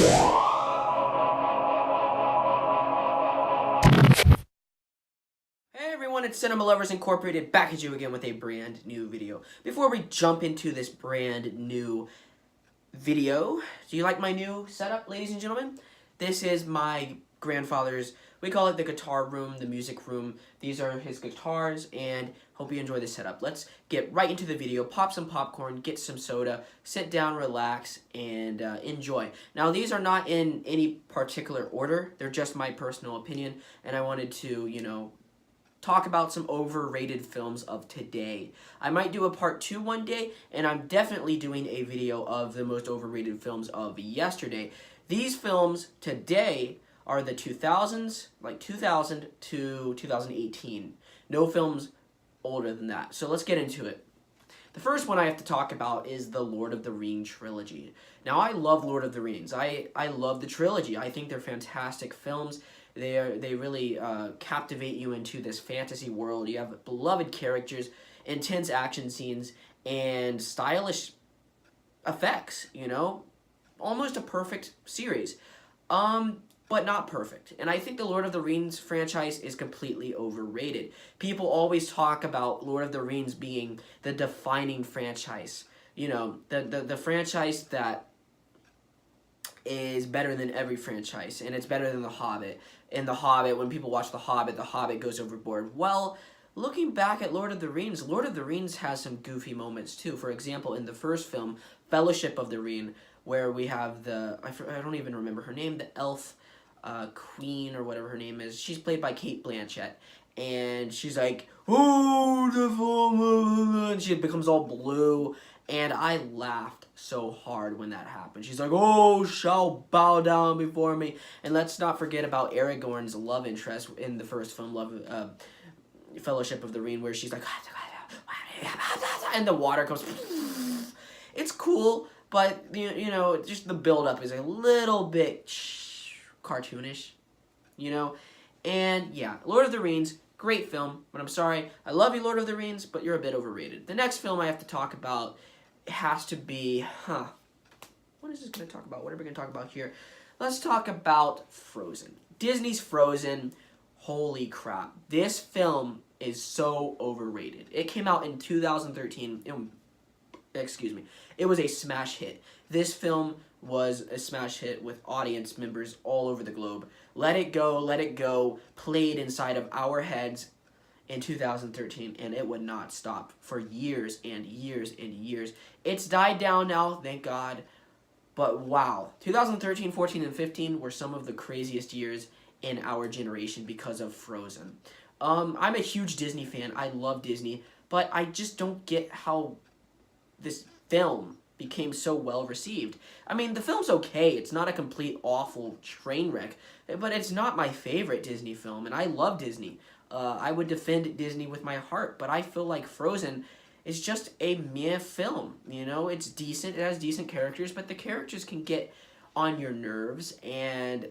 Hey everyone, it's Cinema Lovers Incorporated back at you again with a brand new video. Before we jump into this brand new video, do you like my new setup, ladies and gentlemen? This is my grandfather's, we call it the guitar room, the music room. These are his guitars, and hope you enjoy this setup. Let's get right into the video, pop some popcorn, get some soda, sit down, relax, and enjoy. Now, these are not in any particular order. They're just my personal opinion, and I wanted to, talk about some overrated films of today. I might do a part 2 one day, and I'm definitely doing a video of the most overrated films of yesterday. These films today are the 2000s, like 2000 to 2018. No films older than that. So let's get into it. The first one I have to talk about is the Lord of the Rings trilogy. Now, I love Lord of the Rings. I love the trilogy. I think they're fantastic films. They really captivate you into this fantasy world. You have beloved characters, intense action scenes, and stylish effects, Almost a perfect series. But not perfect. And I think the Lord of the Rings franchise is completely overrated. People always talk about Lord of the Rings being the defining franchise. The franchise that is better than every franchise, and it's better than The Hobbit. In The Hobbit, when people watch The Hobbit goes overboard. Well, looking back at Lord of the Rings has some goofy moments too. For example, in the first film, Fellowship of the Ring, where we have I don't even remember her name, the elf queen or whatever her name is. She's played by Kate Blanchett, and she's like, "Oh, the form," and she becomes all blue. And I laughed so hard when that happened. She's like, "Oh, shall bow down before me." And let's not forget about Aragorn's love interest in the first film, Fellowship of the Ring, where she's like, and the water comes. It's cool, but just the build-up is a little bit cartoonish, And yeah, Lord of the Rings, great film, but I'm sorry, I love you, Lord of the Rings, but you're a bit overrated. The next film I have to talk about has to be, what is this going to talk about? What are we going to talk about here? Let's talk about Frozen. Disney's Frozen, holy crap. This film is so overrated. It came out in 2013, it was a smash hit. This film was a smash hit with audience members all over the globe. Let It Go played inside of our heads in 2013, and it would not stop for years and years and years. It's died down now, thank God, but wow. 2013, 14, and 15 were some of the craziest years in our generation because of Frozen. I'm a huge Disney fan. I love Disney, but I just don't get how this film became so well received. I mean, the film's okay. It's not a complete awful train wreck, but it's not my favorite Disney film, and I love Disney. I would defend Disney with my heart, but I feel like Frozen is just a meh film. It's decent. It has decent characters, but the characters can get on your nerves, and,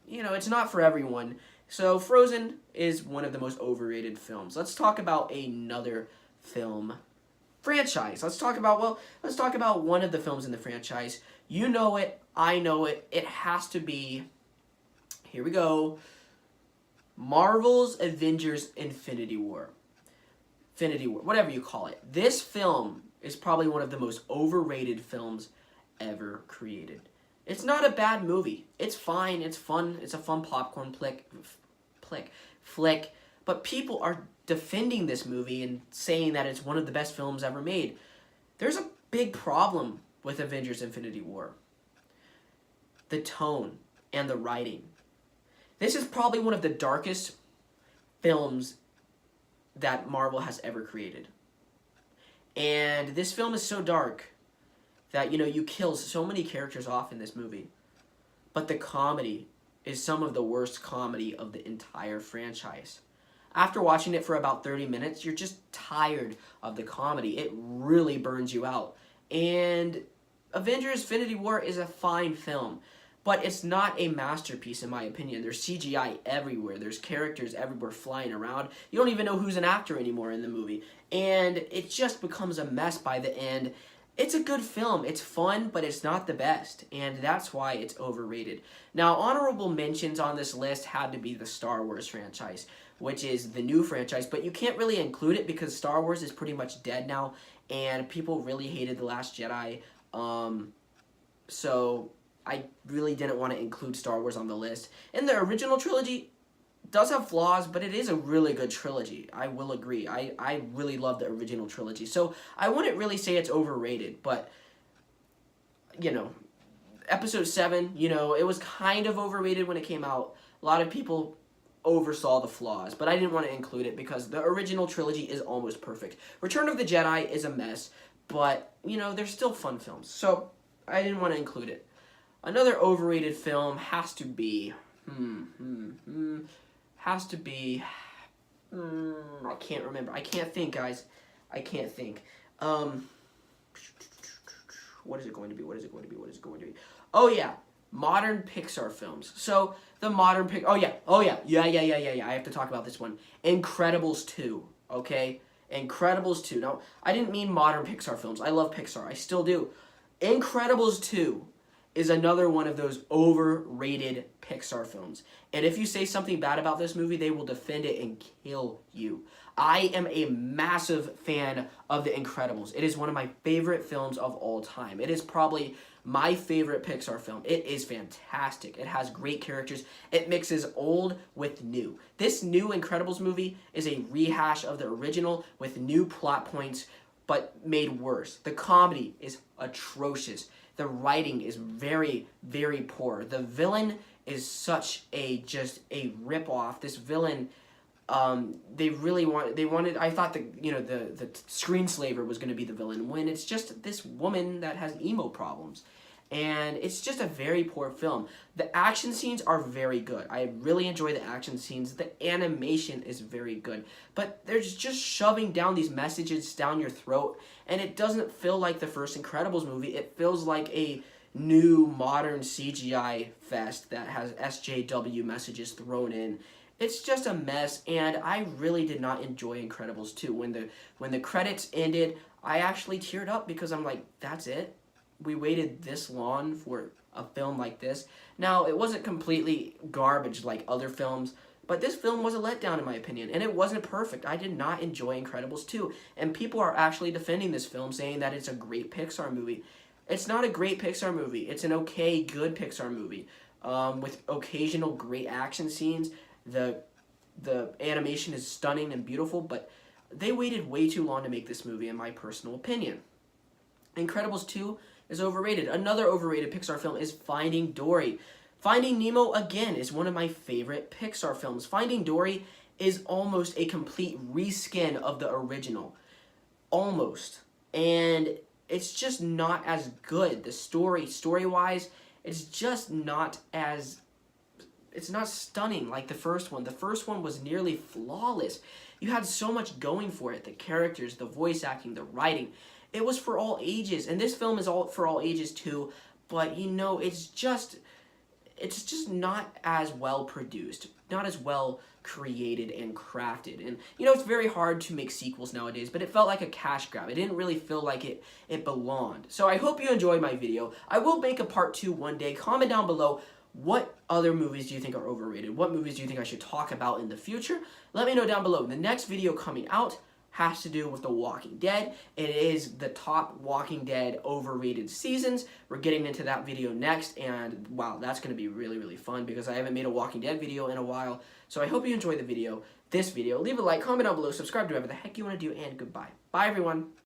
it's not for everyone. So Frozen is one of the most overrated films. Let's talk about another film franchise. Let's talk about one of the films in the franchise. You know it. I know it. It has to be, here we go, Marvel's Avengers Infinity War, whatever you call it. This film is probably one of the most overrated films ever created. It's not a bad movie. It's fine. It's fun. It's a fun popcorn flick. But people are defending this movie and saying that it's one of the best films ever made. There's a big problem with Avengers Infinity War. The tone and the writing. This is probably one of the darkest films that Marvel has ever created. And this film is so dark that, you kill so many characters off in this movie. But the comedy is some of the worst comedy of the entire franchise. After watching it for about 30 minutes, you're just tired of the comedy. It really burns you out. And Avengers Infinity War is a fine film, but it's not a masterpiece in my opinion. There's CGI everywhere. There's characters everywhere flying around. You don't even know who's an actor anymore in the movie. And it just becomes a mess by the end. It's a good film. It's fun, but it's not the best, and that's why it's overrated. Now, honorable mentions on this list had to be the Star Wars franchise, which is the new franchise, but you can't really include it because Star Wars is pretty much dead now, and people really hated The Last Jedi. So I really didn't want to include Star Wars on the list. And the original trilogy does have flaws, but it is a really good trilogy. I will agree. I really love the original trilogy. So I wouldn't really say it's overrated, but, you know, Episode 7, you know, it was kind of overrated when it came out. A lot of people oversaw the flaws, but I didn't want to include it because the original trilogy is almost perfect. Return of the Jedi is a mess, but, you know, they're still fun films. So I didn't want to include it. Another overrated film has to be... I can't remember. I can't think, guys. I can't think. What is it going to be? What is it going to be? What is it going to be? Oh, yeah. Modern Pixar films. So, the modern Oh, yeah. Yeah. I have to talk about this one. Incredibles 2. Okay? Incredibles 2. Now, I didn't mean modern Pixar films. I love Pixar. I still do. Incredibles 2 is another one of those overrated Pixar films. And if you say something bad about this movie, they will defend it and kill you. I am a massive fan of The Incredibles. It is one of my favorite films of all time. It is probably my favorite Pixar film. It is fantastic. It has great characters. It mixes old with new. This new Incredibles movie is a rehash of the original with new plot points, but made worse. The comedy is atrocious. The writing is very, very poor. The villain is such just a rip-off. This villain, they wanted, I thought the screenslaver was going to be the villain, when it's just this woman that has emo problems. And it's just a very poor film. The action scenes are very good. I really enjoy the action scenes. The animation is very good. But they're just shoving down these messages down your throat, and it doesn't feel like the first Incredibles movie. It feels like a new modern CGI fest that has SJW messages thrown in. It's just a mess, and I really did not enjoy Incredibles 2. When the credits ended, I actually teared up because I'm like, that's it? We waited this long for a film like this. Now, it wasn't completely garbage like other films, but this film was a letdown in my opinion, and it wasn't perfect. I did not enjoy Incredibles 2, and people are actually defending this film, saying that it's a great Pixar movie. It's not a great Pixar movie. It's an okay, good Pixar movie with occasional great action scenes. The animation is stunning and beautiful, but they waited way too long to make this movie, in my personal opinion. Incredibles 2 is overrated. Another overrated Pixar film is Finding Dory. Finding Nemo, again, is one of my favorite Pixar films. Finding Dory is almost a complete reskin of the original. Almost. And it's just not as good. The story-wise, it's just not as... It's not stunning like the first one. The first one was nearly flawless. You had so much going for it. The characters, the voice acting, the writing. It was for all ages, and this film is all for all ages too, but you know, it's just not as well produced, not as well created and crafted. And you know, it's very hard to make sequels nowadays, but it felt like a cash grab. It didn't really feel like it belonged. So I hope you enjoyed my video. I will make a part 2 one day. Comment down below, what other movies do you think are overrated? What movies do you think I should talk about in the future? Let me know down below. The next video coming out has to do with The Walking Dead. It is the top Walking Dead overrated seasons. We're getting into that video next, and wow, that's going to be really, really fun because I haven't made a Walking Dead video in a while. So I hope you enjoyed this video. Leave a like, comment down below, subscribe to whatever the heck you want to do, and goodbye. Bye, everyone.